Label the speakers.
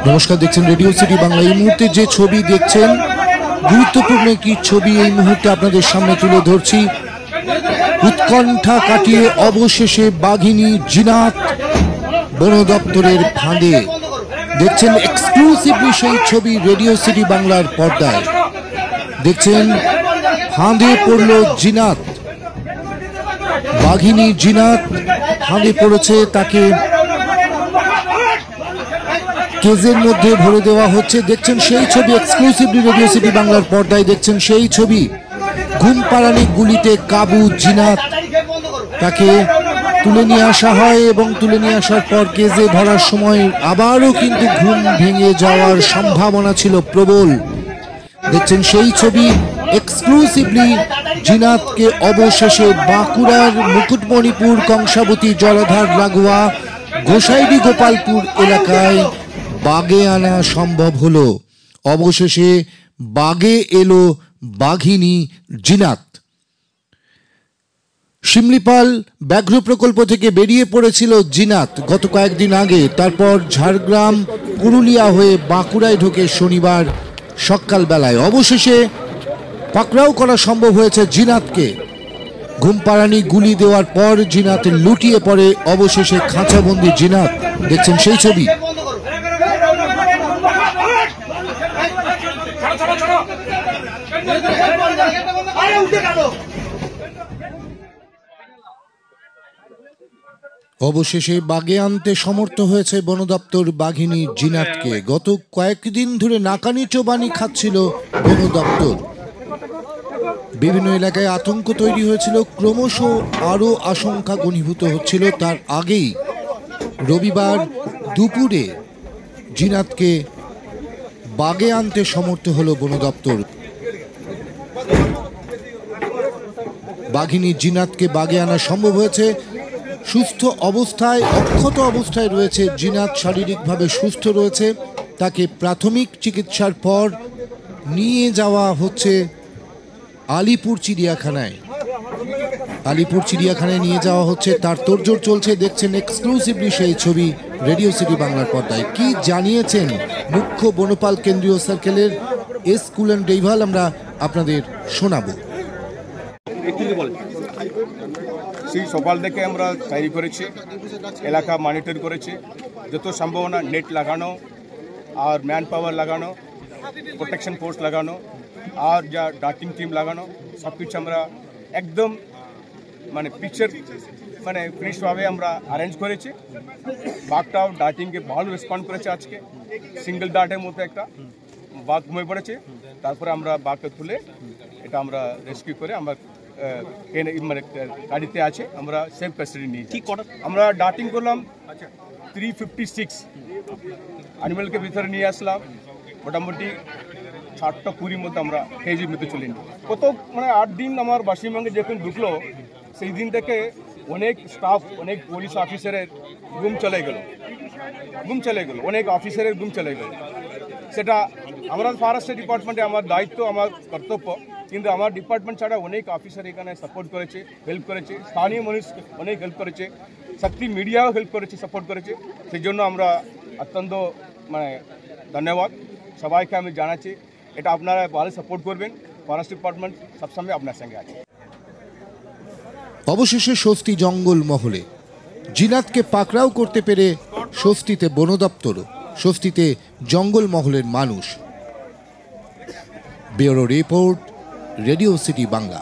Speaker 1: নমস্কার, দেখছেন radio city Bangla. এই মুহূর্তে যে ছবি দেখছেন গুরুত্বপূর্ণ একটি ছবি এই মুহূর্তে আপনাদের সামনে তুলে ধরছি। উৎকণ্ঠা কাটিয়ে অবশেষে বাঘিনী জিনাত বন দপ্তরের ফাঁদে। দেখছেন এক্সক্লুসিভলি সেই ছবি রেডিও সিটি বাংলার পর্দায়। দেখছেন ফাঁদে পড়ল জিনাত, বাঘিনী জিনাত ফাঁদে পড়েছে। তাকে কেজের মধ্যে ভরে দেওয়া হচ্ছে। দেখছেন সেই ছবি এক্সক্লুসিভলি রেডিও সিটি বাংলার পর্দায়। দেখছেন সেই ছবি, ঘুম পাড়ানি গুলিতে কাবু জিনাত। তাকে তুলে নিয়ে আসা হয় এবং তুলে নিয়ে আসার পর কেজে ভরার সময় আবারও কিন্তু ঘুম ভেঙে যাওয়ার সম্ভাবনা ছিল প্রবল। দেখছেন সেই ছবি এক্সক্লুসিভলি। জিনাতকে অবশেষে বাঁকুড়ার মুকুটমণিপুর কংসাবতী জলাধার লাগোয়া গোসাইডি গোপালপুর এলাকায় বাগে আনা সম্ভব হলো। অবশেষে বাগে এলো বাঘিনী জিনাত। শিমলিপাল ব্যাঘ্র প্রকল্প থেকে বেরিয়ে পড়েছিল জিনাত গত কয়েকদিন আগে। তারপর ঝাড়গ্রাম পুরুলিয়া হয়ে বাঁকুড়ায় ঢোকে শনিবার সকালবেলায়। অবশেষে পাকড়াও করা সম্ভব হয়েছে জিনাতকে। ঘুমপাড়ানি গুলি দেওয়ার পর জিনাত লুটিয়ে পড়ে। অবশেষে খাঁচাবন্দি জিনাত। দেখছেন সেই ছবি। অবশেষে বাগে আনতে সমর্থ হয়েছে বন দপ্তর বাঘিনী জিনাতকে। গত কয়েকদিন ধরে নাকানি চোবানি খাচ্ছিল বন দপ্তর। বিভিন্ন এলাকায় আতঙ্ক তৈরি হয়েছিল, ক্রমশ আরো আশঙ্কা ঘনীভূত হচ্ছিল। তার আগেই রবিবার দুপুরে জিনাতকে বাগে আনতে সমর্থ হলো বন দপ্তর। বাঘিনী জিনাতকে বাগে আনা সম্ভব হয়েছে। সুস্থ অবস্থায়, অক্ষত অবস্থায় রয়েছে জিনাত। শারীরিকভাবে সুস্থ রয়েছে। তাকে প্রাথমিক চিকিৎসার পর নিয়ে যাওয়া হচ্ছে আলিপুর চিড়িয়াখানায়। আলিপুর চিড়িয়াখানায় নিয়ে যাওয়া হচ্ছে, তার তোড়জোড় চলছে। দেখছেন এক্সক্লুসিভলি সেই ছবি রেডিও সিটি বাংলার পর্দায়। কি জানিয়েছেন মুখ্য বনপাল কেন্দ্রীয় সার্কেলের এস কুলেন ডেইভাল, আমরা আপনাদের শোনাবো।
Speaker 2: সেই সকাল থেকে আমরা তৈরি করেছি, এলাকা মনিটর করেছি। যত সম্ভাবনা নেট লাগানো আর ম্যান পাওয়ার লাগানো, প্রোটেকশন ফোর্স লাগানো আর যা ডাকিং টিম লাগানো, সব কিছু আমরা একদম মানে পিকচার মানে ফ্রেশভাবে আমরা অ্যারেঞ্জ করেছি। বাঘটাও ডাটিংকে ভালো রেসপন্ড করেছে। আজকে সিঙ্গেল ডাটের মধ্যে একটা বাঘ ঘুমিয়ে পড়েছে। তারপরে আমরা বাঘকে তুলে এটা আমরা রেস্কিউ করে আমরা মানে গাড়িতে আছে, আমরা সেফ কাস্টাডি নিয়ে ঠিক আমরা ডাটিং করলাম 356 অ্যানিমেলকে ভিতরে নিয়ে আসলাম। মোটামুটি 7:20 মধ্যে আমরা কেজির মধ্যে চলে নিই। কত মানে 8 দিন আমার পশ্চিমবঙ্গে যখন ঢুকলো সেই দিন থেকে অনেক স্টাফ, অনেক পুলিশ অফিসারের গুম চলে গেল, অনেক অফিসারের গুম চলে গেল। সেটা আমরা ফরেস্ট ডিপার্টমেন্টে আমার দায়িত্ব, আমার কর্তব্য, কিন্তু আমার ডিপার্টমেন্ট ছাড়া অনেক অফিসার এখানে সাপোর্ট করেছে, হেল্প করেছে, স্থানীয় মানুষ অনেক হেল্প করেছে, শক্তি মিডিয়াও হেল্প করেছে, সাপোর্ট করেছে। সেই জন্য আমরা অত্যন্ত মানে ধন্যবাদ সবাইকে আমি জানাচ্ছি। এটা আপনারা ভালো সাপোর্ট করবেন, ফরেস্ট ডিপার্টমেন্ট সবসময় আপনার সঙ্গে আছে।
Speaker 1: অবশেষে স্বস্তি জঙ্গল মহলে। জিনাতকে পাকড়াও করতে পেরে স্বস্তিতে বন দপ্তর, স্বস্তিতে জঙ্গল মহলের মানুষ। Bureau report, radio city Bangla.